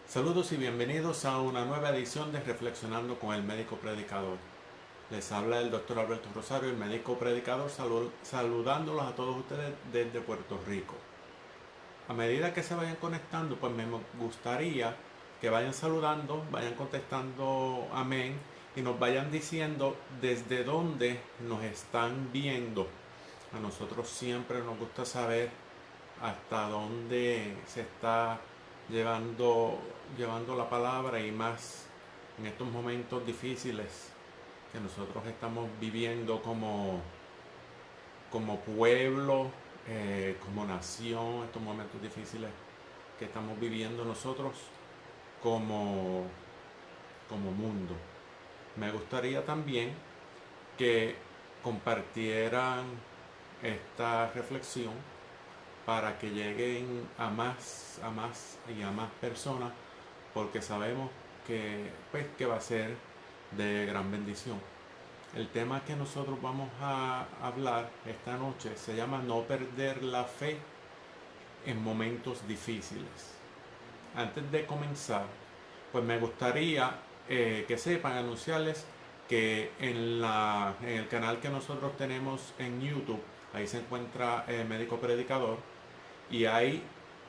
Saludos y bienvenidos a una nueva edición de Reflexionando con el Médico Predicador. Les habla el doctor Alberto Rosario, el Médico Predicador, saludándolos a todos ustedes desde Puerto Rico. A medida que se vayan conectando, pues me gustaría que vayan saludando, vayan contestando amén y nos vayan diciendo desde dónde nos están viendo. A nosotros siempre nos gusta saber hasta dónde se está llevando la palabra, y más en estos momentos difíciles que nosotros estamos viviendo como pueblo, como nación, estos momentos difíciles que estamos viviendo nosotros como, como mundo. Me gustaría también que compartieran esta reflexión para que lleguen a más y a más personas, porque sabemos que va a ser de gran bendición. El tema que nosotros vamos a hablar esta noche se llama no perder la fe en momentos difíciles. Antes de comenzar, pues me gustaría que sepan, anunciarles que en el canal que nosotros tenemos en YouTube, ahí se encuentra Médico Predicador, y ahí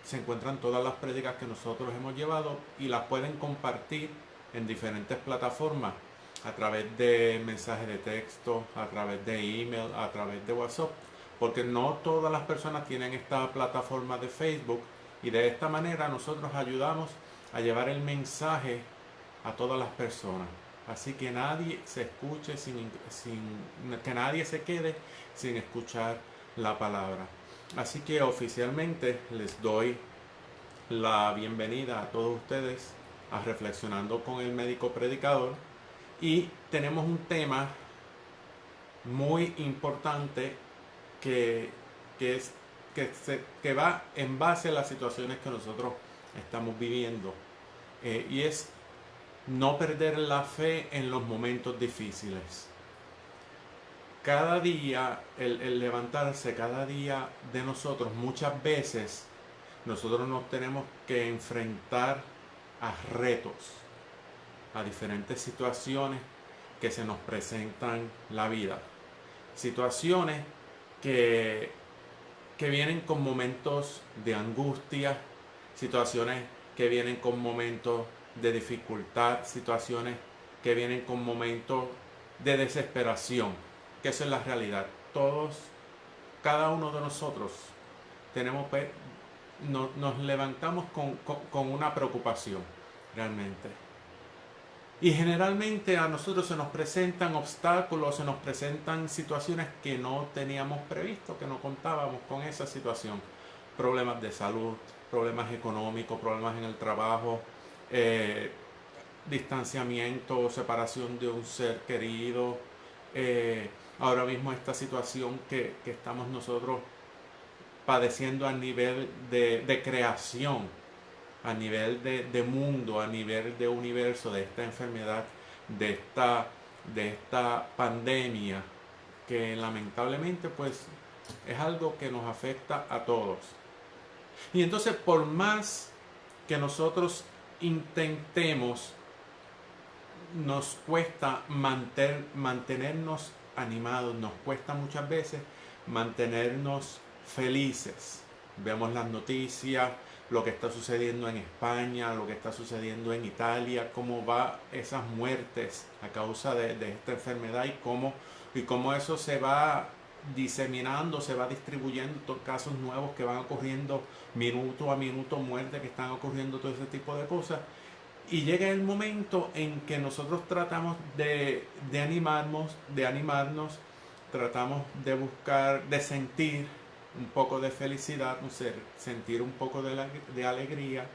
se encuentran todas las prédicas que nosotros hemos llevado y las pueden compartir en diferentes plataformas, a través de mensajes de texto, a través de email, a través de WhatsApp, porque no todas las personas tienen esta plataforma de Facebook, y de esta manera nosotros ayudamos a llevar el mensaje a todas las personas. Así que nadie se escuche que nadie se quede sin escuchar la palabra. Así que oficialmente les doy la bienvenida a todos ustedes a Reflexionando con el Médico Predicador, y tenemos un tema muy importante que, que, es, que va en base a las situaciones que nosotros estamos viviendo, y es no perder la fe en los momentos difíciles. Cada día, el levantarse cada día de nosotros, muchas veces nosotros nos tenemos que enfrentar a retos, a diferentes situaciones que se nos presentan en la vida. Situaciones que, que vienen con momentos de angustia, situaciones que vienen con momentos de dificultad, situaciones que vienen con momentos de desesperación, que esa es la realidad. Cada uno de nosotros tenemos, nos levantamos con una preocupación, realmente. Y generalmente a nosotros se nos presentan obstáculos, se nos presentan situaciones que no teníamos previsto, que no contábamos con esa situación. Problemas de salud, problemas económicos, problemas en el trabajo, eh, distanciamiento, separación de un ser querido. Ahora mismo esta situación que estamos nosotros padeciendo a nivel de creación, a nivel de mundo, a nivel de universo, de esta enfermedad, de esta pandemia, que lamentablemente pues es algo que nos afecta a todos. Y entonces, por más que nosotros intentemos, nos cuesta mantenernos animados, nos cuesta muchas veces mantenernos felices. Vemos las noticias, lo que está sucediendo en España, lo que está sucediendo en Italia, cómo va esas muertes a causa de esta enfermedad, y cómo eso se va diseminando, se va distribuyendo, casos nuevos que van ocurriendo minuto a minuto, muertes que están ocurriendo, todo ese tipo de cosas. Y llega el momento en que nosotros tratamos de animarnos, tratamos de buscar, de sentir un poco de felicidad, sentir un poco de alegría,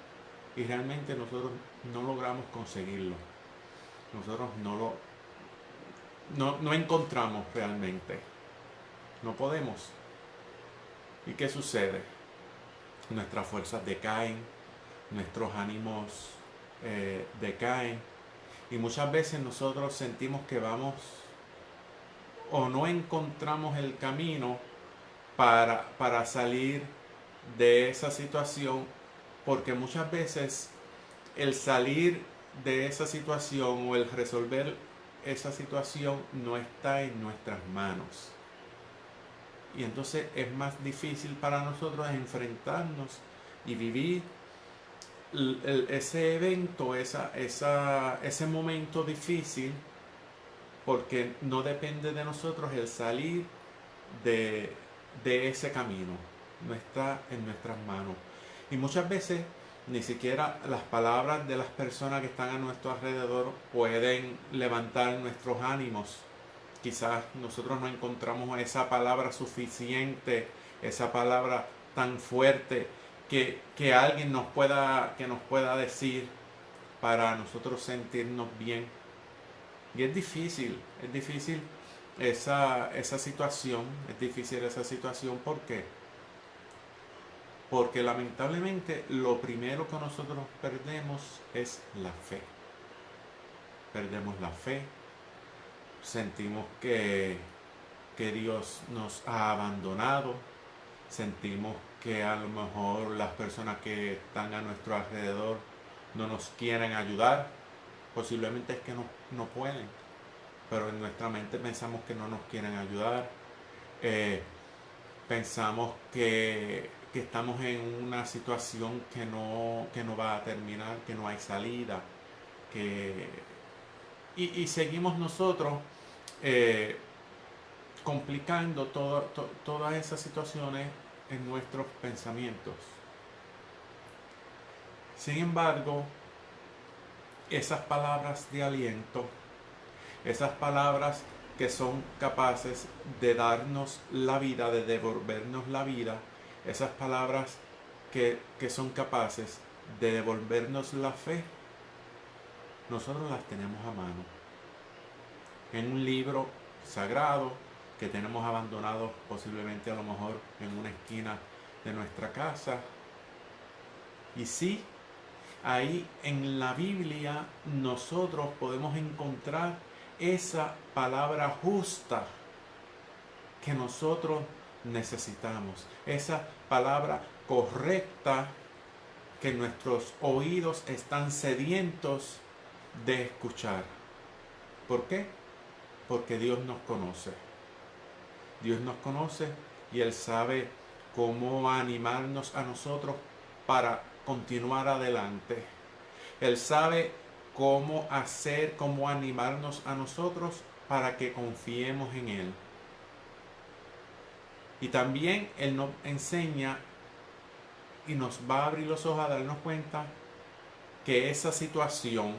y realmente nosotros no logramos conseguirlo. Nosotros no encontramos realmente. No podemos. ¿Y qué sucede? Nuestras fuerzas decaen, nuestros ánimos decaen, y muchas veces nosotros sentimos que vamos o no encontramos el camino para salir de esa situación, porque muchas veces el salir de esa situación o el resolver esa situación no está en nuestras manos. Y entonces es más difícil para nosotros enfrentarnos y vivir ese evento, ese momento difícil, porque no depende de nosotros el salir de, de ese camino, no está en nuestras manos. Y muchas veces ni siquiera las palabras de las personas que están a nuestro alrededor pueden levantar nuestros ánimos. Quizás nosotros no encontramos esa palabra suficiente, esa palabra tan fuerte que alguien que nos pueda decir para nosotros sentirnos bien. Y es difícil esa situación, es difícil esa situación. ¿Por qué? Porque lamentablemente lo primero que nosotros perdemos es la fe. Perdemos la fe, sentimos que Dios nos ha abandonado, sentimos que a lo mejor las personas que están a nuestro alrededor no nos quieren ayudar, posiblemente es que no pueden, pero en nuestra mente pensamos que no nos quieren ayudar, pensamos que estamos en una situación que no va a terminar, que no hay salida, y seguimos nosotros eh, complicando todas esas situaciones en nuestros pensamientos. Sin embargo, esas palabras de aliento, esas palabras que son capaces de darnos la vida, de devolvernos la vida, esas palabras que son capaces de devolvernos la fe, nosotros las tenemos a mano. En un libro sagrado que tenemos abandonado posiblemente a lo mejor en una esquina de nuestra casa. Y sí, ahí en la Biblia nosotros podemos encontrar esa palabra justa que nosotros necesitamos, esa palabra correcta que nuestros oídos están sedientos de escuchar. ¿Por qué? Porque Dios nos conoce. Dios nos conoce y Él sabe cómo animarnos a nosotros para continuar adelante. Él sabe cómo hacer, cómo animarnos a nosotros para que confiemos en Él. Y también Él nos enseña y nos va a abrir los ojos a darnos cuenta que esa situación,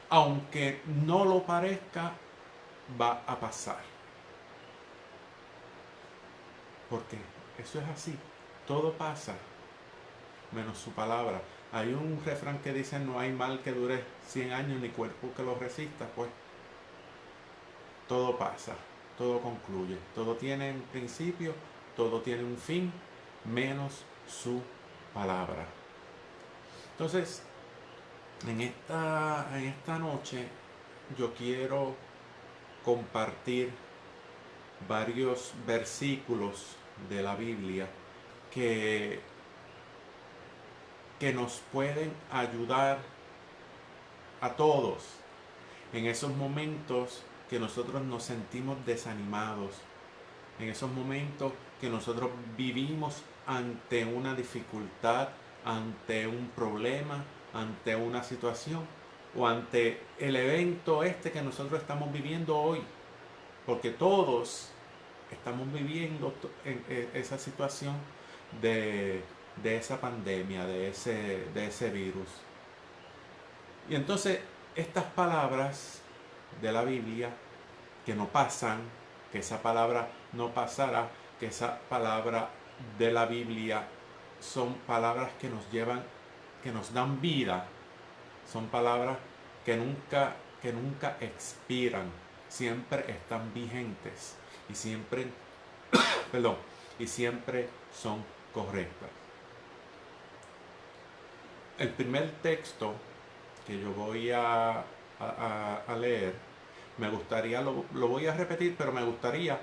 aunque no lo parezca, va a pasar. Porque eso es así, todo pasa, menos su palabra. Hay un refrán que dice: no hay mal que dure 100 años ni cuerpo que lo resista. Pues todo pasa, todo concluye, todo tiene un principio, todo tiene un fin, menos su palabra. Entonces, en esta noche yo quiero compartir varios versículos de la Biblia que nos pueden ayudar a todos en esos momentos que nosotros nos sentimos desanimados, en esos momentos que nosotros vivimos ante una dificultad, ante un problema, ante una situación o ante el evento que nosotros estamos viviendo hoy, porque todos estamos viviendo esa situación de esa pandemia, de ese virus. Y entonces estas palabras de la Biblia que no pasan, que esa palabra no pasará, que esa palabra de la Biblia son palabras que nos llevan, que nos dan vida, son palabras que nunca expiran, siempre están vigentes y siempre, y siempre son correctas. El primer texto que yo voy a leer, me gustaría, lo voy a repetir, pero me gustaría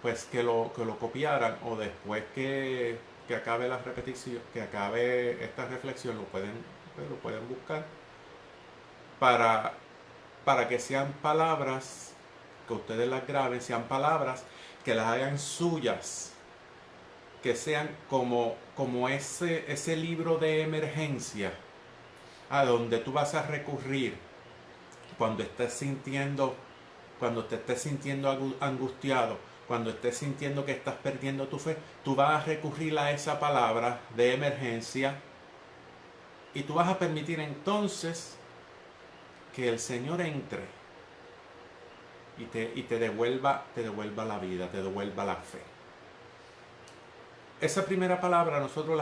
pues que lo copiaran, o después que acabe la repetición, que acabe esta reflexión, lo pueden pues lo pueden buscar, para, para que sean palabras, que ustedes las graben, sean palabras que las hagan suyas, que sean como ese libro de emergencia a donde tú vas a recurrir cuando cuando te estés sintiendo angustiado, cuando estés sintiendo que estás perdiendo tu fe. Tú vas a recurrir a esa palabra de emergencia y tú vas a permitir entonces que el Señor entre y te devuelva la vida, te devuelva la fe. Esa primera palabra nosotros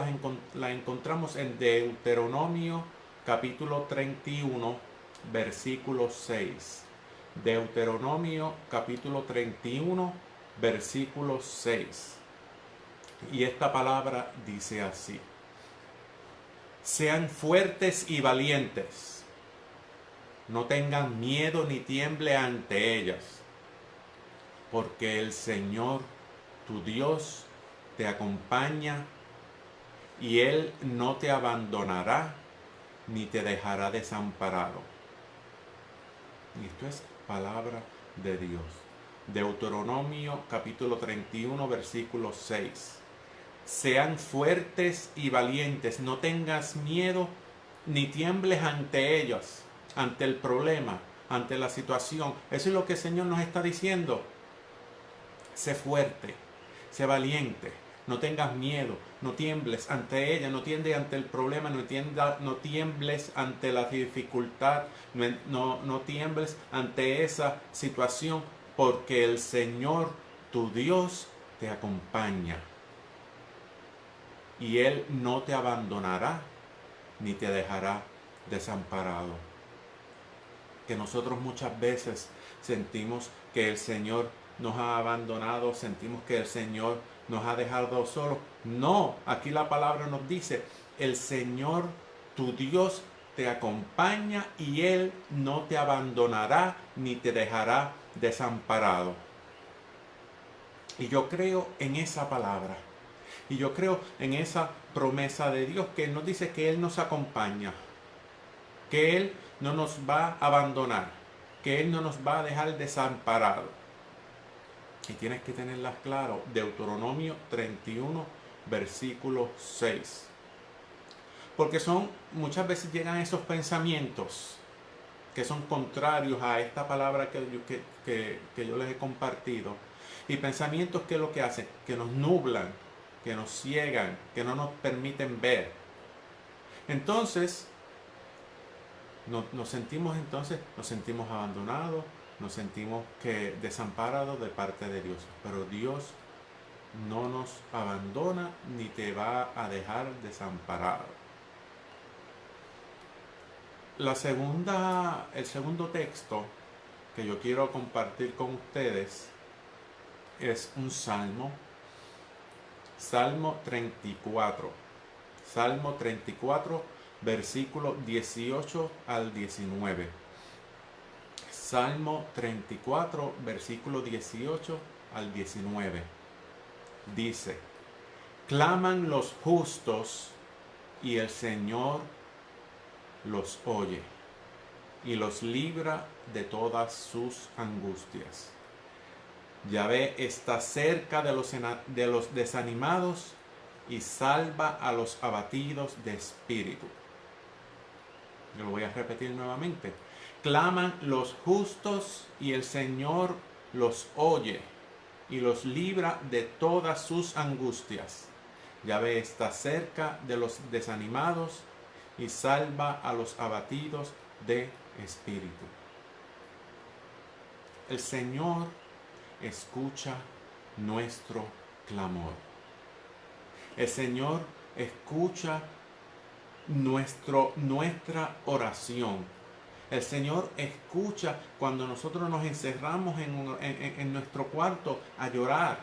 la encontramos en Deuteronomio capítulo 31, versículo 6. Deuteronomio capítulo 31, versículo 6. Y esta palabra dice así: sean fuertes y valientes, no tengan miedo ni tiemble ante ellas, porque el Señor, tu Dios, te acompaña y Él no te abandonará ni te dejará desamparado. Y esto es palabra de Dios. Deuteronomio capítulo 31, versículo 6. Sean fuertes y valientes, no tengas miedo ni tiembles ante ellos, ante el problema, ante la situación. Eso es lo que el Señor nos está diciendo. Sé fuerte, sé valiente, no tengas miedo, no tiembles ante ella, no tiembles ante el problema, no tiembles ante la dificultad, no tiembles ante esa situación, porque el Señor, tu Dios, te acompaña. Y Él no te abandonará ni te dejará desamparado. Que nosotros muchas veces sentimos que el Señor nos ha abandonado, sentimos que el Señor nos ha dejado solos. No, aquí la palabra nos dice: el Señor, tu Dios, te acompaña y Él no te abandonará ni te dejará desamparado. Y yo creo en esa palabra. Y yo creo en esa promesa de Dios, que Él nos dice que Él nos acompaña, que Él no nos va a abandonar, que Él no nos va a dejar desamparado. Y tienes que tenerlas claro. Deuteronomio 31, versículo 6. Porque muchas veces llegan esos pensamientos que son contrarios a esta palabra que yo les he compartido. Y pensamientos que lo que hacen, que nos nublan, que nos ciegan, que no nos permiten ver. Entonces, nos sentimos abandonados, nos sentimos desamparados de parte de Dios. Pero Dios no nos abandona ni te va a dejar desamparado. El segundo texto que yo quiero compartir con ustedes es un salmo. Salmo 34. Salmo 34, versículo 18 al 19. Salmo 34, versículo 18 al 19. Dice: claman los justos y el Señor los oye y los libra de todas sus angustias. Yahvé está cerca de los desanimados y salva a los abatidos de espíritu. Yo lo voy a repetir nuevamente. Claman los justos y el Señor los oye y los libra de todas sus angustias. Yahvé está cerca de los desanimados y salva a los abatidos de espíritu. El Señor escucha nuestro clamor. El Señor escucha nuestra oración. El Señor escucha cuando nosotros nos encerramos en nuestro cuarto a llorar.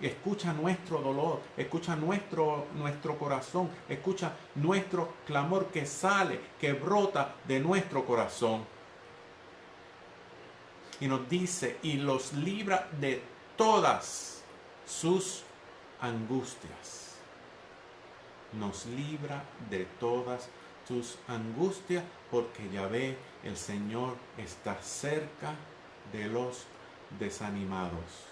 Escucha nuestro dolor, escucha nuestro corazón, escucha nuestro clamor que sale, que brota de nuestro corazón. Y nos dice: y los libra de todas sus angustias. Nos libra de todas tus angustias, porque Yahvé, el Señor, está cerca de los desanimados.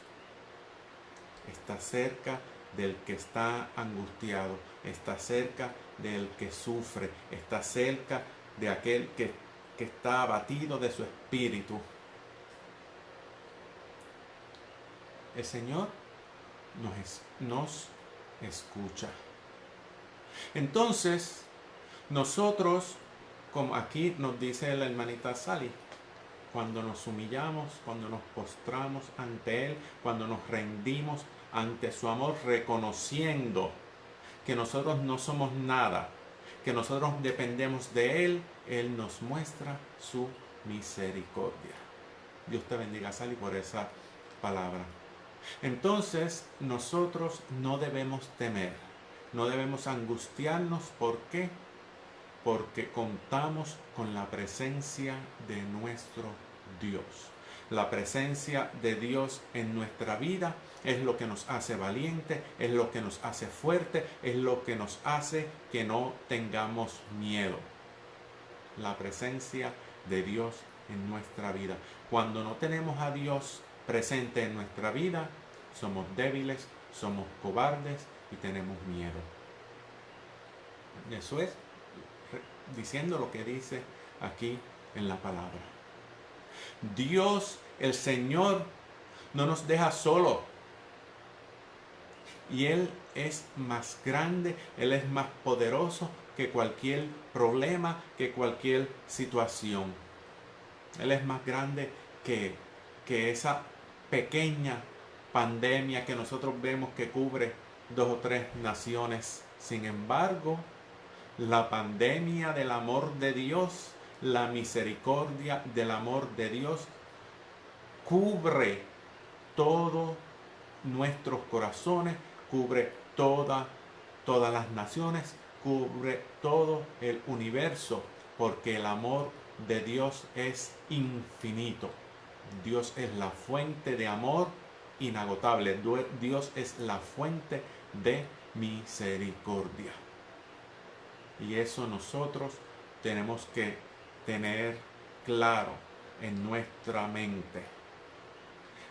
Está cerca del que está angustiado, está cerca del que sufre, está cerca de aquel que está abatido de su espíritu. El Señor nos escucha. Entonces, nosotros, como aquí nos dice la hermanita Sally, cuando nos humillamos, cuando nos postramos ante Él, cuando nos rendimos ante su amor, reconociendo que nosotros no somos nada, que nosotros dependemos de Él, Él nos muestra su misericordia. Dios te bendiga, Sally, por esa palabra. Entonces, nosotros no debemos temer, no debemos angustiarnos. ¿Por qué? Porque contamos con la presencia de nuestro Dios. La presencia de Dios en nuestra vida es lo que nos hace valiente, es lo que nos hace fuerte, es lo que nos hace que no tengamos miedo. La presencia de Dios en nuestra vida. Cuando no tenemos a Dios presente en nuestra vida, somos débiles, somos cobardes y tenemos miedo. Eso es diciendo lo que dice aquí en la palabra. Dios, el Señor, no nos deja solos. Y Él es más grande, Él es más poderoso que cualquier problema, que cualquier situación. Él es más grande que esa pequeña pandemia que nosotros vemos que cubre 2 o 3 naciones. Sin embargo, la pandemia del amor de Dios, la misericordia del amor de Dios, cubre todos nuestros corazones, cubre todas las naciones, cubre todo el universo, porque el amor de Dios es infinito. Dios es la fuente de amor inagotable. Dios es la fuente de misericordia. Y eso nosotros tenemos que tener claro en nuestra mente.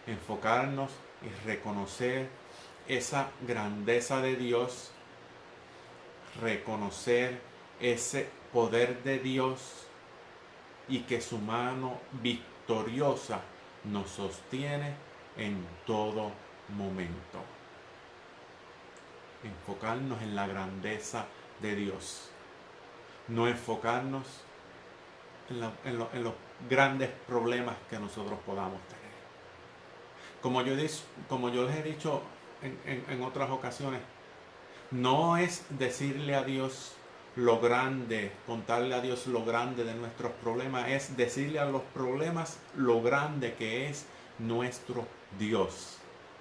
Enfocarnos y reconocer esa grandeza de Dios. Reconocer ese poder de Dios y que su mano victoriosa nos sostiene en todo momento. Enfocarnos en la grandeza de Dios. No enfocarnos en los grandes problemas que nosotros podamos tener. Como yo les he dicho en otras ocasiones, no es decirle a Dios lo grande, contarle a Dios lo grande de nuestros problemas, es decirle a los problemas lo grande que es nuestro Dios.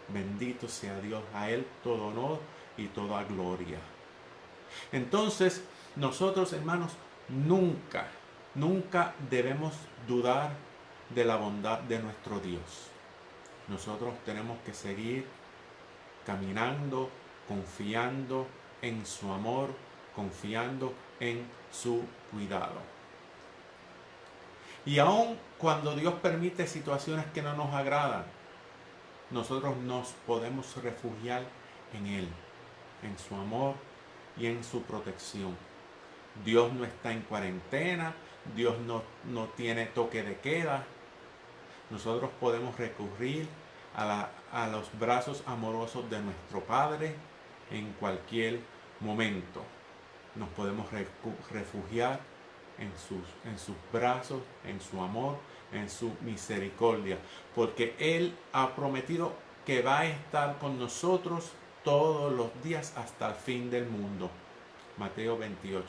Bendito sea Dios, a Él todo honor y toda gloria. Entonces, nosotros, hermanos, nunca debemos dudar de la bondad de nuestro Dios. Nosotros tenemos que seguir caminando, confiando en su amor, confiando en su cuidado. Y aun cuando Dios permite situaciones que no nos agradan, nosotros nos podemos refugiar en Él, en su amor y en su protección. Dios no está en cuarentena, Dios no tiene toque de queda. Nosotros podemos recurrir a los brazos amorosos de nuestro Padre en cualquier momento. Nos podemos refugiar en sus brazos, en su amor, en su misericordia, porque Él ha prometido que va a estar con nosotros todos los días hasta el fin del mundo. Mateo 28:20.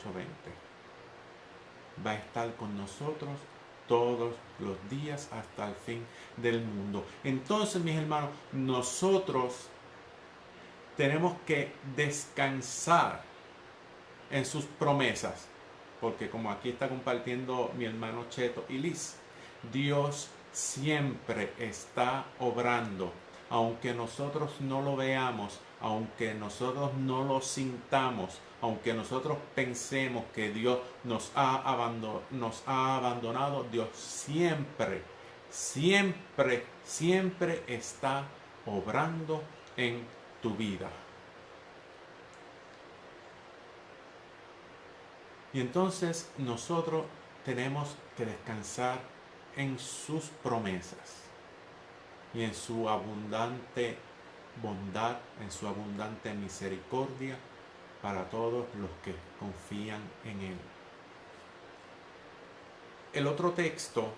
Va a estar con nosotros todos los días hasta el fin del mundo. Entonces, mis hermanos, nosotros tenemos que descansar en sus promesas, porque como aquí está compartiendo mi hermano Cheto y Liz, Dios siempre está obrando, aunque nosotros no lo veamos, aunque nosotros no lo sintamos, Aunque nosotros pensemos que Dios nos ha abandonado, Dios siempre, siempre, siempre está obrando en tu vida. Y entonces nosotros tenemos que descansar en sus promesas y en su abundante bondad, en su abundante misericordia para todos los que confían en Él. El otro texto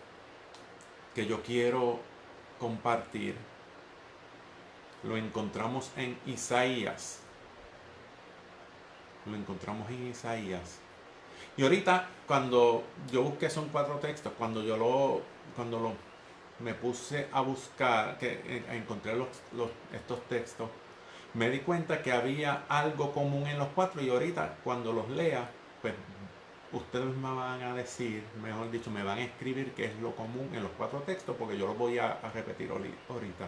que yo quiero compartir lo encontramos en Isaías. Lo encontramos en Isaías. Y ahorita, cuando yo busqué, son 4 textos, cuando me puse a buscar, encontré estos textos, me di cuenta que había algo común en los 4, y ahorita cuando los lea, pues ustedes me van a decir, mejor dicho, me van a escribir qué es lo común en los 4 textos, porque yo los voy a repetir ahorita.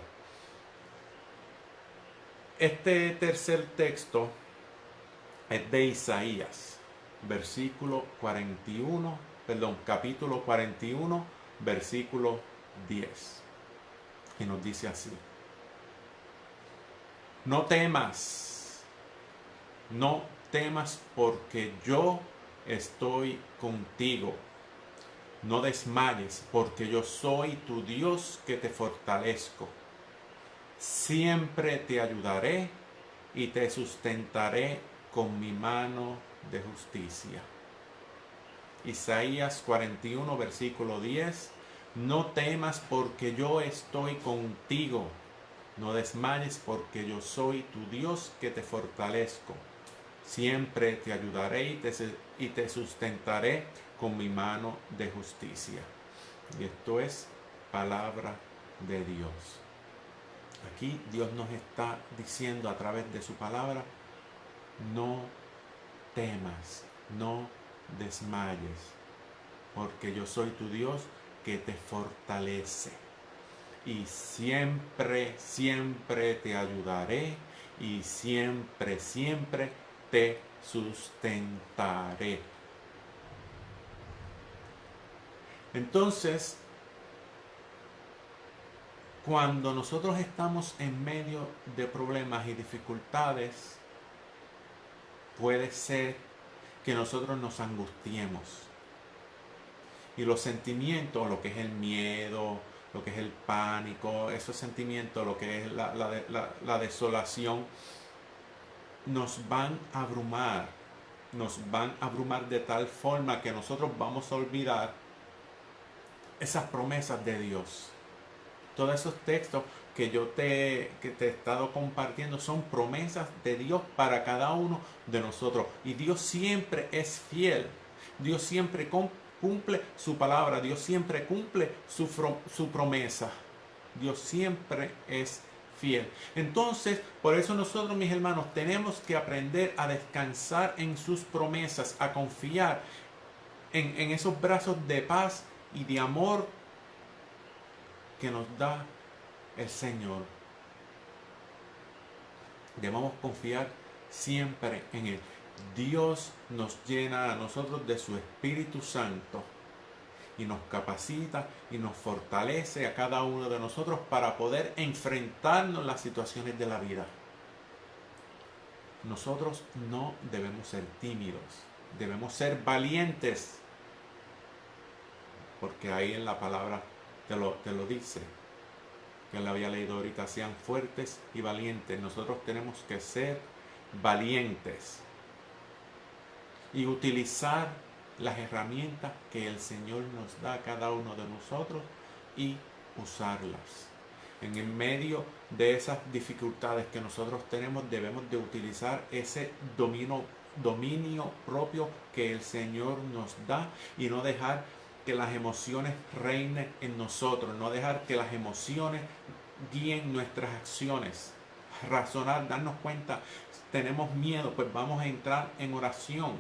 Este tercer texto es de Isaías, capítulo 41, versículo 10. Y nos dice así: no temas, no temas, porque yo estoy contigo. No desmayes, porque yo soy tu Dios que te fortalezco. Siempre te ayudaré y te sustentaré con mi mano de justicia. Isaías 41, versículo 10. No temas, porque yo estoy contigo. No desmayes, porque yo soy tu Dios que te fortalezco. Siempre te ayudaré y te sustentaré con mi mano de justicia. Y esto es palabra de Dios. Aquí Dios nos está diciendo a través de su palabra: no temas, no desmayes, porque yo soy tu Dios que te fortalece. Y siempre, siempre te ayudaré y siempre, siempre te sustentaré. Entonces, cuando nosotros estamos en medio de problemas y dificultades, puede ser que nosotros nos angustiemos. Y los sentimientos, lo que es el miedo, lo que es el pánico, esos sentimientos, lo que es la desolación, nos van a abrumar de tal forma que nosotros vamos a olvidar esas promesas de Dios. Todos esos textos que te he estado compartiendo son promesas de Dios para cada uno de nosotros. Y Dios siempre es fiel. Dios siempre cumple su palabra. Dios siempre cumple su promesa. Dios siempre es fiel. Entonces, por eso nosotros, mis hermanos, tenemos que aprender a descansar en sus promesas, a confiar en esos brazos de paz y de amor que nos da el Señor. Debemos confiar siempre en Él. Dios nos llena a nosotros de su Espíritu Santo y nos capacita y nos fortalece a cada uno de nosotros para poder enfrentarnos las situaciones de la vida. Nosotros no debemos ser tímidos, debemos ser valientes, porque ahí en la palabra te lo dice, que la había leído ahorita: sean fuertes y valientes. Nosotros tenemos que ser valientes y utilizar las herramientas que el Señor nos da a cada uno de nosotros y usarlas. En el medio de esas dificultades que nosotros tenemos, debemos de utilizar ese dominio propio que el Señor nos da y no dejar que las emociones reinen en nosotros, no dejar que las emociones guíen nuestras acciones. Razonar, darnos cuenta, tenemos miedo, pues vamos a entrar en oración.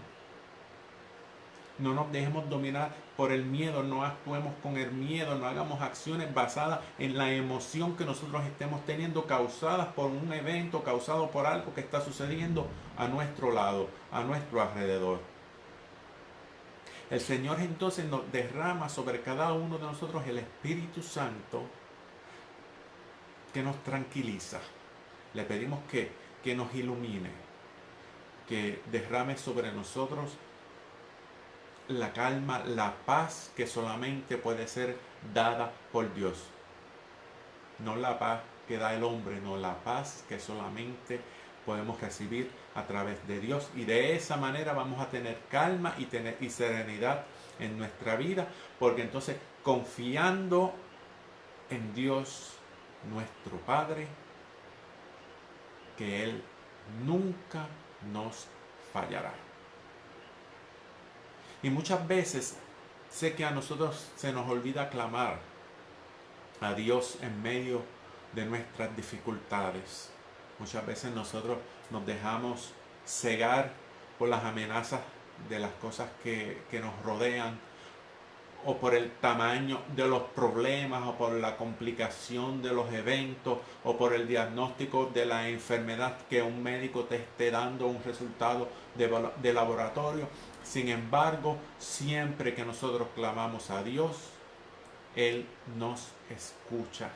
No nos dejemos dominar por el miedo, no actuemos con el miedo, no hagamos acciones basadas en la emoción que nosotros estemos teniendo, causadas por un evento, causado por algo que está sucediendo a nuestro lado, a nuestro alrededor. El Señor entonces nos derrama sobre cada uno de nosotros el Espíritu Santo que nos tranquiliza. Le pedimos que nos ilumine, que derrame sobre nosotros la calma, la paz que solamente puede ser dada por Dios. No la paz que da el hombre, no la paz que solamente podemos recibir a través de Dios. Y de esa manera vamos a tener calma y serenidad en nuestra vida, porque entonces confiando en Dios, nuestro Padre, que Él nunca nos fallará. Y muchas veces sé que a nosotros se nos olvida clamar a Dios en medio de nuestras dificultades. Muchas veces nosotros nos dejamos cegar por las amenazas de las cosas que nos rodean, o por el tamaño de los problemas, o por la complicación de los eventos, o por el diagnóstico de la enfermedad que un médico te esté dando un resultado de laboratorio. Sin embargo, siempre que nosotros clamamos a Dios, Él nos escucha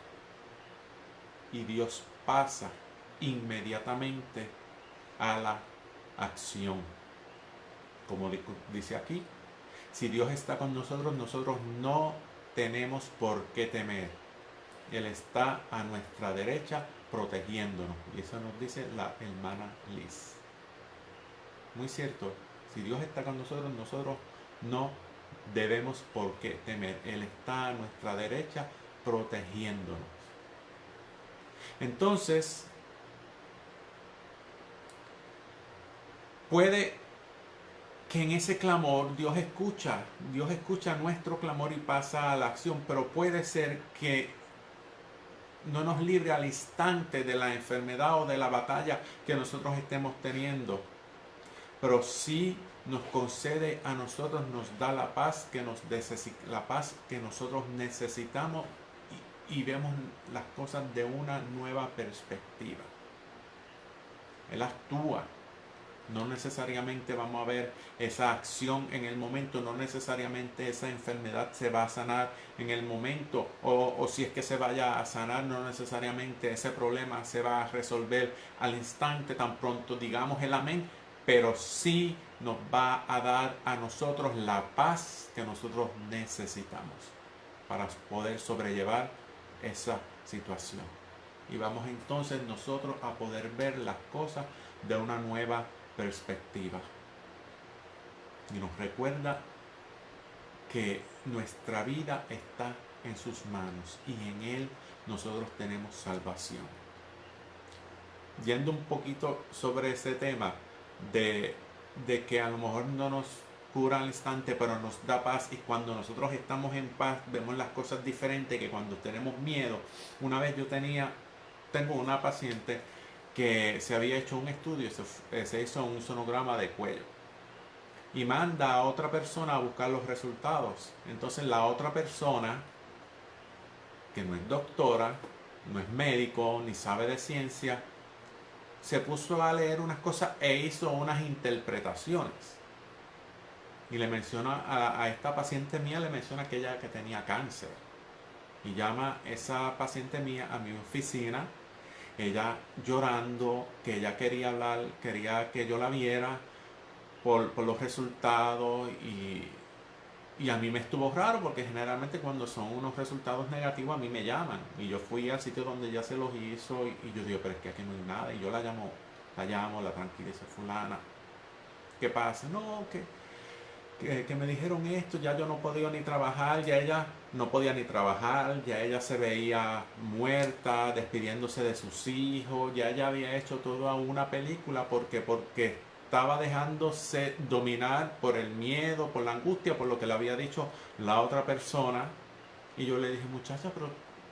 y Dios pasa inmediatamente a la acción. Como dice aquí, si Dios está con nosotros, nosotros no tenemos por qué temer. Él está a nuestra derecha protegiéndonos. Y eso nos dice la hermana Liz. Muy cierto, si Dios está con nosotros, nosotros no debemos por qué temer. Él está a nuestra derecha protegiéndonos. Entonces, puede que en ese clamor Dios escucha nuestro clamor y pasa a la acción, pero puede ser que no nos libre al instante de la enfermedad o de la batalla que nosotros estemos teniendo, pero sí nos concede a nosotros, nos da la paz que nosotros necesitamos, y vemos las cosas de una nueva perspectiva. Él actúa. No necesariamente vamos a ver esa acción en el momento, no necesariamente esa enfermedad se va a sanar en el momento, o si es que se vaya a sanar, no necesariamente ese problema se va a resolver al instante, tan pronto digamos el amén, pero sí nos va a dar a nosotros la paz que nosotros necesitamos para poder sobrellevar esa situación. Y vamos entonces nosotros a poder ver las cosas de una nueva perspectiva. Y nos recuerda que nuestra vida está en sus manos y en Él nosotros tenemos salvación. Yendo un poquito sobre ese tema de que a lo mejor no nos cura al instante, pero nos da paz, y cuando nosotros estamos en paz vemos las cosas diferentes que cuando tenemos miedo. Una vez tengo una paciente que se había hecho un estudio, se hizo un sonograma de cuello y manda a otra persona a buscar los resultados. Entonces la otra persona, que no es doctora, no es médico, ni sabe de ciencia, se puso a leer unas cosas e hizo unas interpretaciones. Y le menciona a esta paciente mía, le menciona que ella que tenía cáncer. Y llama esa paciente mía a mi oficina, ella llorando, que ella quería hablar, quería que yo la viera por los resultados, y a mí me estuvo raro porque generalmente cuando son unos resultados negativos a mí me llaman, y yo fui al sitio donde ella se los hizo, y yo digo, pero es que aquí no hay nada, y yo la llamo, la tranquilizo, fulana, ¿qué pasa? No, que me dijeron esto, ya yo no podía ni trabajar, ya ella no podía ni trabajar, ya ella se veía muerta, despidiéndose de sus hijos, ya ella había hecho toda una película porque estaba dejándose dominar por el miedo, por la angustia, por lo que le había dicho la otra persona. Y yo le dije, muchacha, pero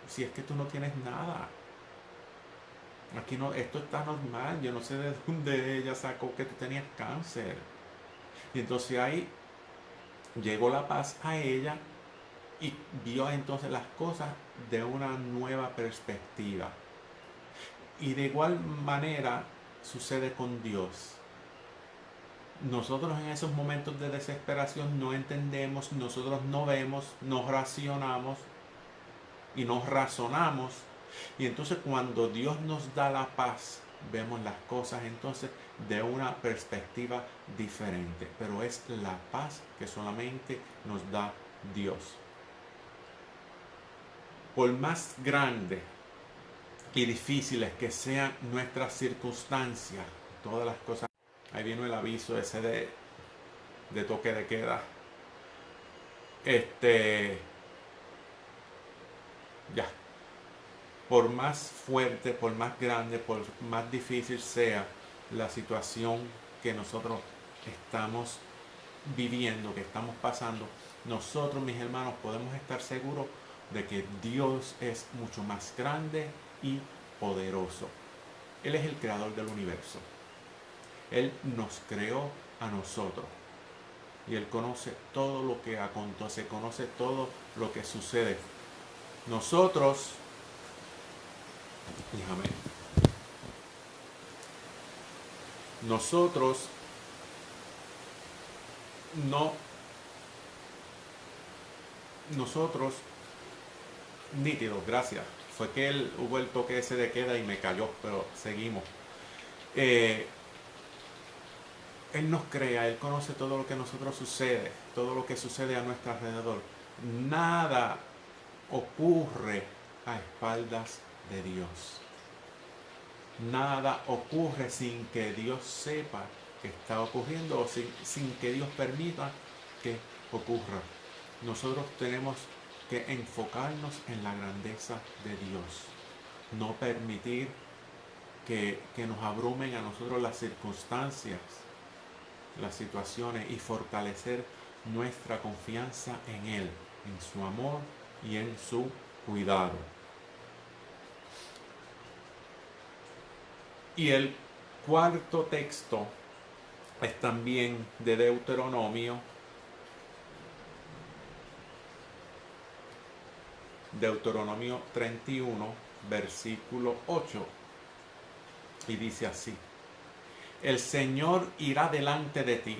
si es que tú no tienes nada, aquí no, esto está normal, yo no sé de dónde ella sacó que tú tenías cáncer. Y entonces ahí Llegó la paz a ella y vio entonces las cosas de una nueva perspectiva. Y de igual manera sucede con Dios. Nosotros en esos momentos de desesperación no entendemos, nosotros no vemos, no racionamos y nos razonamos. Y entonces cuando Dios nos da la paz, vemos las cosas entonces de una perspectiva diferente. Pero es la paz que solamente nos da Dios. Por más grandes y difíciles que sean nuestras circunstancias, todas las cosas. Ahí vino el aviso ese de toque de queda. Ya. Por más fuerte, por más grande, por más difícil sea la situación que nosotros estamos viviendo, que estamos pasando, nosotros, mis hermanos, podemos estar seguros de que Dios es mucho más grande y poderoso. Él es el creador del universo. Él nos creó a nosotros. Y Él conoce todo lo que acontece, conoce todo lo que sucede. Nosotros, nosotros no, nosotros, nítido, gracias. Fue que hubo el toque ese de queda y me cayó, pero seguimos. Él nos crea, Él conoce todo lo que a nosotros sucede, todo lo que sucede a nuestro alrededor. Nada ocurre a espaldas de Dios. Nada ocurre sin que Dios sepa que está ocurriendo o sin que Dios permita que ocurra. Nosotros tenemos que enfocarnos en la grandeza de Dios. No permitir que nos abrumen a nosotros las circunstancias, las situaciones, y fortalecer nuestra confianza en Él, en su amor y en su cuidado. Y el cuarto texto es también de Deuteronomio. Deuteronomio 31, versículo 8. Y dice así: el Señor irá delante de ti.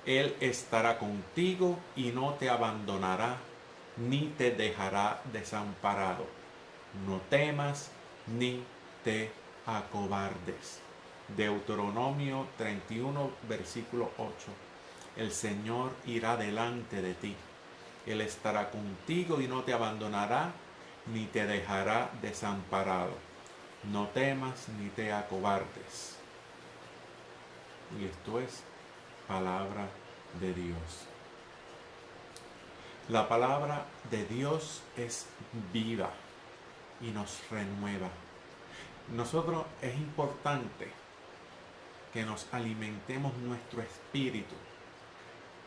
Él estará contigo y no te abandonará, ni te dejará desamparado. No temas ni te acobardes. Deuteronomio 31, versículo 8. El Señor irá delante de ti. Él estará contigo y no te abandonará, ni te dejará desamparado. No temas ni te acobardes. Y esto es palabra de Dios. La palabra de Dios es viva y nos renueva. Nosotros es importante que nos alimentemos nuestro espíritu,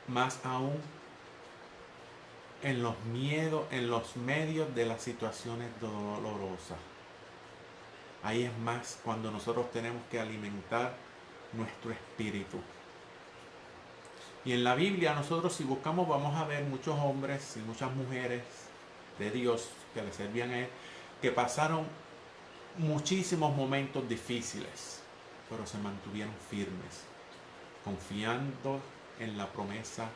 más aún en los miedos, en los medios de las situaciones dolorosas. Ahí es más cuando nosotros tenemos que alimentar nuestro espíritu. Y en la Biblia nosotros, si buscamos, vamos a ver muchos hombres y muchas mujeres de Dios que le servían a Él, que pasaron muchísimos momentos difíciles, pero se mantuvieron firmes, confiando en la promesa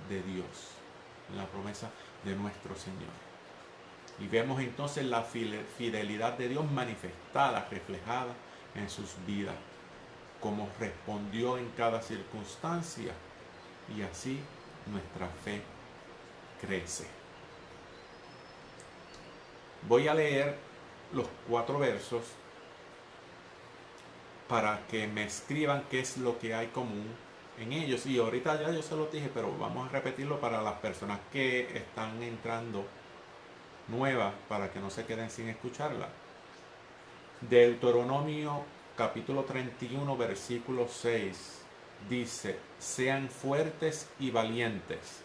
de Dios, en la promesa de nuestro Señor. Y vemos entonces la fidelidad de Dios manifestada, reflejada en sus vidas, como respondió en cada circunstancia, y así nuestra fe crece. Voy a leer los 4 versos para que me escriban qué es lo que hay común en ellos. Y ahorita ya yo se lo dije, pero vamos a repetirlo para las personas que están entrando nuevas, para que no se queden sin escucharla. Deuteronomio capítulo 31, versículo 6 dice: sean fuertes y valientes,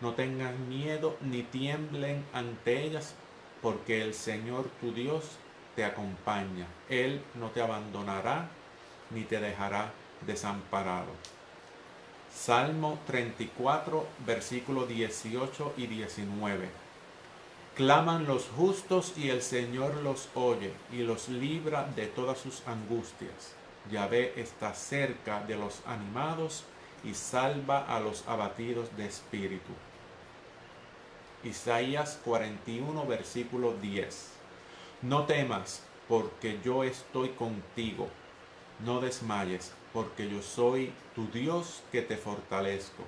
no tengan miedo ni tiemblen ante ellas, porque el Señor tu Dios te acompaña. Él no te abandonará ni te dejará desamparado. Salmo 34, versículos 18 y 19. Claman los justos y el Señor los oye y los libra de todas sus angustias. Yahvé está cerca de los animados y salva a los abatidos de espíritu. Isaías 41, versículo 10. No temas, porque yo estoy contigo. No desmayes, porque yo soy tu Dios que te fortalezco.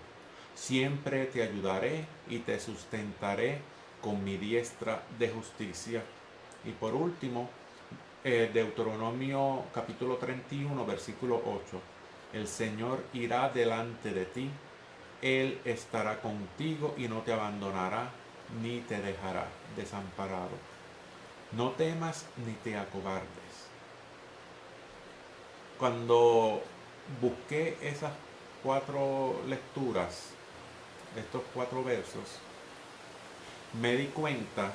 Siempre te ayudaré y te sustentaré con mi diestra de justicia. Y por último, Deuteronomio capítulo 31, versículo 8. El Señor irá delante de ti, Él estará contigo y no te abandonará ni te dejará desamparado. No temas ni te acobardes. Cuando busqué esas 4 lecturas, estos 4 versos, me di cuenta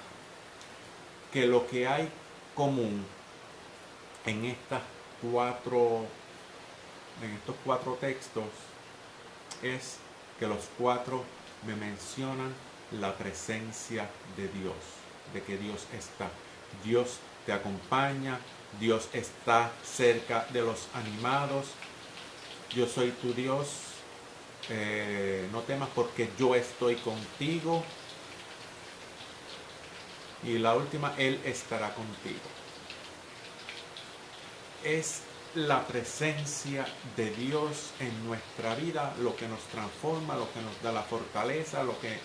que lo que hay común en estos 4 textos es que los 4 me mencionan la presencia de Dios, de que Dios está. Dios te acompaña, Dios está cerca de los animados. Yo soy tu Dios, no temas porque yo estoy contigo. Y la última, Él estará contigo. Es la presencia de Dios en nuestra vida lo que nos transforma, lo que nos da la fortaleza, lo que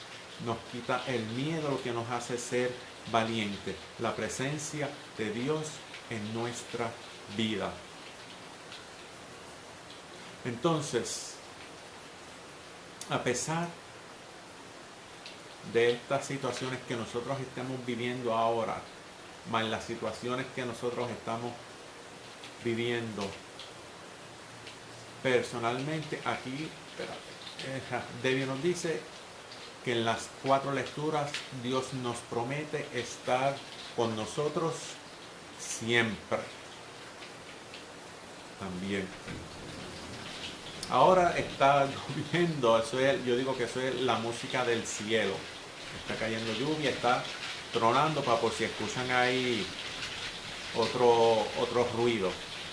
nos quita el miedo, lo que nos hace ser valiente. La presencia de Dios en nuestra vida. Entonces, a pesar de estas situaciones que nosotros estamos viviendo ahora, más las situaciones que nosotros estamos viviendo personalmente, aquí, Debbie nos dice que en las 4 lecturas Dios nos promete estar con nosotros siempre. También. Ahora está lloviendo, yo digo que eso es la música del cielo. Está cayendo lluvia, está tronando, para por si escuchan ahí otro ruido.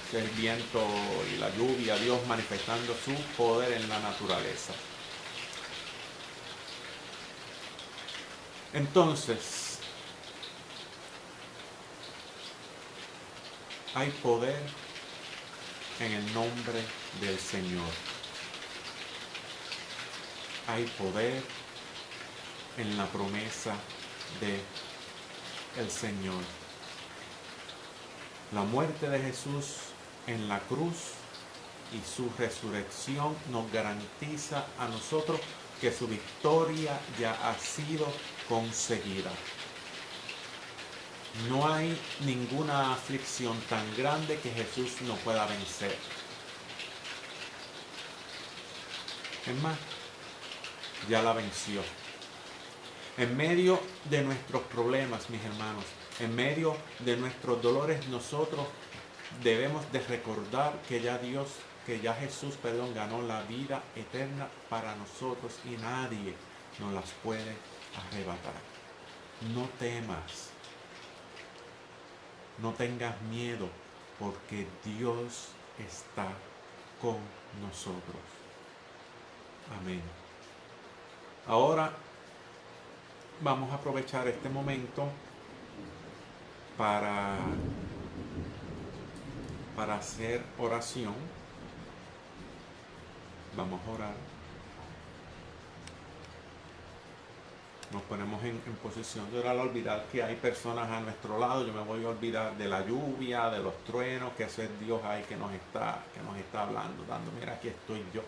Es el viento y la lluvia, Dios manifestando su poder en la naturaleza. Entonces, hay poder en el nombre del Señor. Hay poder en la promesa de el Señor. La muerte de Jesús en la cruz y su resurrección nos garantiza a nosotros que su victoria ya ha sido conseguida. No hay ninguna aflicción tan grande que Jesús no pueda vencer. Es más, ya la venció. En medio de nuestros problemas, mis hermanos, en medio de nuestros dolores, nosotros debemos de recordar que ya Jesús ganó la vida eterna para nosotros y nadie nos las puede arrebatar. No temas, no tengas miedo, porque Dios está con nosotros. Amén. Ahora vamos a aprovechar este momento para hacer oración. Vamos a orar. Nos ponemos en posición de orar, al olvidar que hay personas a nuestro lado. Yo me voy a olvidar de la lluvia, de los truenos, que ese es Dios ahí que nos está hablando, dando, mira, aquí estoy yo.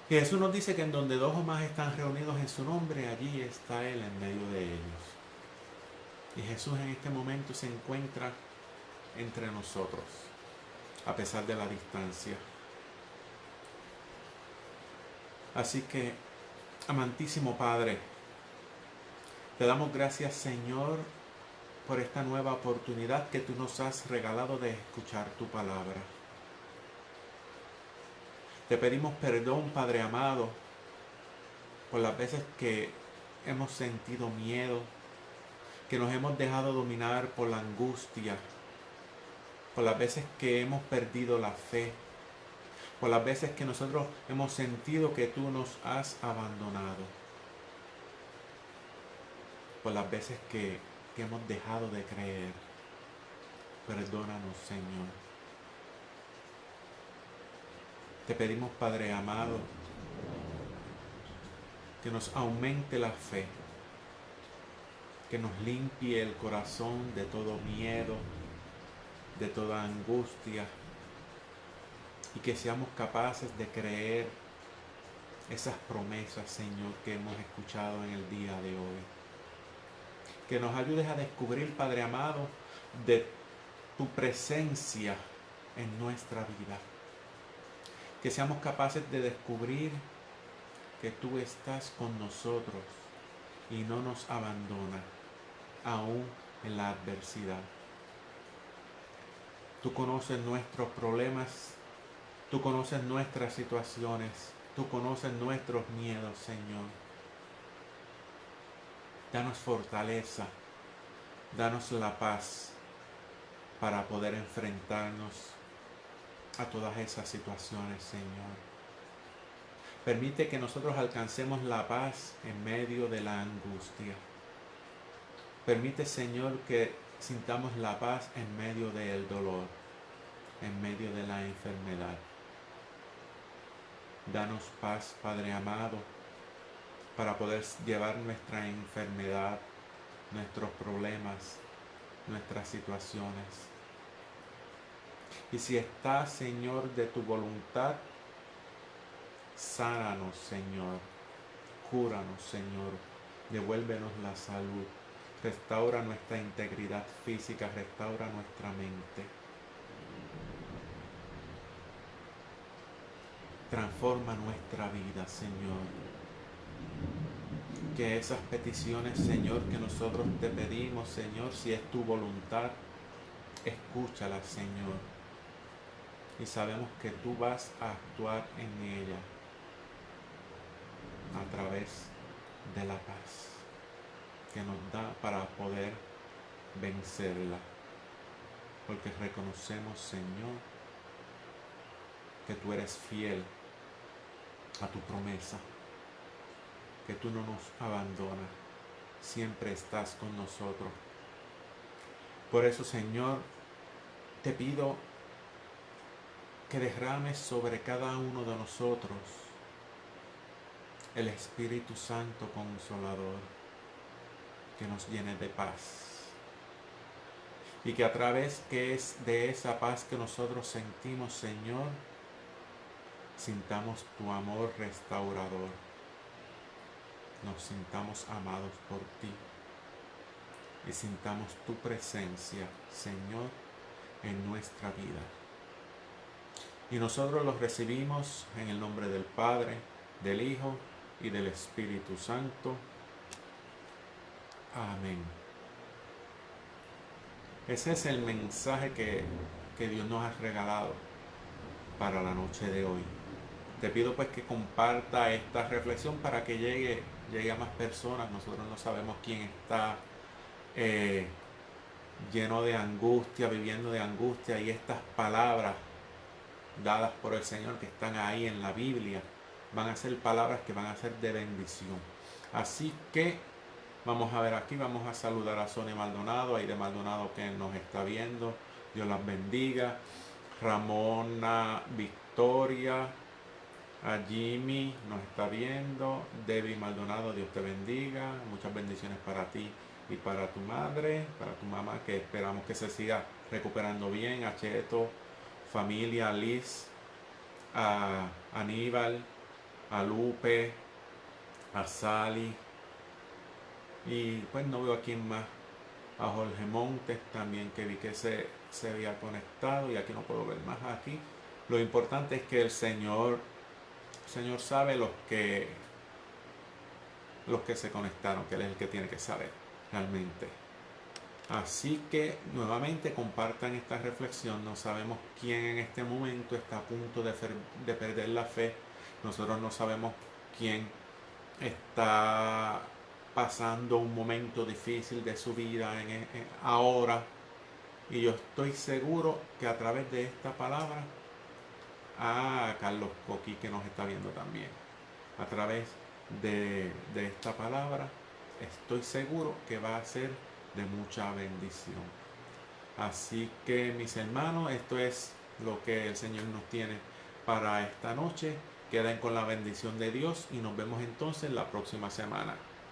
Y Jesús nos dice que en donde 2 o más están reunidos en su nombre, allí está Él en medio de ellos. Y Jesús en este momento se encuentra entre nosotros, a pesar de la distancia. Así que, amantísimo Padre, te damos gracias, Señor, por esta nueva oportunidad que tú nos has regalado de escuchar tu palabra. Te pedimos perdón, Padre amado, por las veces que hemos sentido miedo, que nos hemos dejado dominar por la angustia, por las veces que hemos perdido la fe, por las veces que nosotros hemos sentido que tú nos has abandonado, por las veces que hemos dejado de creer. Perdónanos, Señor. Te pedimos, Padre amado, que nos aumente la fe, que nos limpie el corazón de todo miedo, de toda angustia, y que seamos capaces de creer esas promesas, Señor, que hemos escuchado en el día de hoy. Que nos ayudes a descubrir, Padre amado, de tu presencia en nuestra vida. Que seamos capaces de descubrir que tú estás con nosotros y no nos abandonas, aún en la adversidad. Tú conoces nuestros problemas, tú conoces nuestras situaciones, tú conoces nuestros miedos, Señor. Danos fortaleza, danos la paz para poder enfrentarnos a todas esas situaciones, Señor. Permite que nosotros alcancemos la paz en medio de la angustia. Permite, Señor, que sintamos la paz en medio del dolor, en medio de la enfermedad. Danos paz, Padre amado, para poder llevar nuestra enfermedad, nuestros problemas, nuestras situaciones. Y si está, Señor, de tu voluntad, sánanos, Señor. Cúranos, Señor. Devuélvenos la salud. Restaura nuestra integridad física. Restaura nuestra mente. Transforma nuestra vida, Señor. Que esas peticiones, Señor, que nosotros te pedimos, Señor, si es tu voluntad, escúchalas, Señor. Y sabemos que tú vas a actuar en ella a través de la paz que nos da para poder vencerla. Porque reconocemos, Señor, que tú eres fiel a tu promesa, que tú no nos abandonas, siempre estás con nosotros. Por eso, Señor, te pido que derrames sobre cada uno de nosotros el Espíritu Santo Consolador, que nos llene de paz. Y que a través de esa paz que nosotros sentimos, Señor, sintamos tu amor restaurador. Nos sintamos amados por ti. Y sintamos tu presencia, Señor, en nuestra vida. Y nosotros los recibimos en el nombre del Padre, del Hijo y del Espíritu Santo. Amén. Ese es el mensaje que Dios nos ha regalado para la noche de hoy. Te pido pues que comparta esta reflexión para que llegue a más personas. Nosotros no sabemos quién está lleno de angustia, viviendo de angustia, y estas palabras dadas por el Señor que están ahí en la Biblia van a ser palabras que van a ser de bendición. Así que vamos a ver aquí, vamos a saludar a Sonia Maldonado, ahí de Maldonado, que nos está viendo. Dios las bendiga. Ramona Victoria, a Jimmy nos está viendo. Debbie Maldonado, Dios te bendiga. Muchas bendiciones para ti y para tu madre, para tu mamá, que esperamos que se siga recuperando bien. A Cheto, familia, a Liz, a Aníbal, a Lupe, a Sally, y pues no veo a quién más. A Jorge Montes también, que vi que se había conectado, y aquí no puedo ver más aquí. Lo importante es que el Señor sabe los que se conectaron, que Él es el que tiene que saber realmente. Así que nuevamente compartan esta reflexión. No sabemos quién en este momento está a punto de perder la fe. Nosotros no sabemos quién está pasando un momento difícil de su vida ahora. Y yo estoy seguro que a través de esta palabra, a Carlos Coqui que nos está viendo también, a través de esta palabra, estoy seguro que va a ser de mucha bendición. Así que mis hermanos, esto es lo que el Señor nos tiene para esta noche. Queden con la bendición de Dios y nos vemos entonces la próxima semana.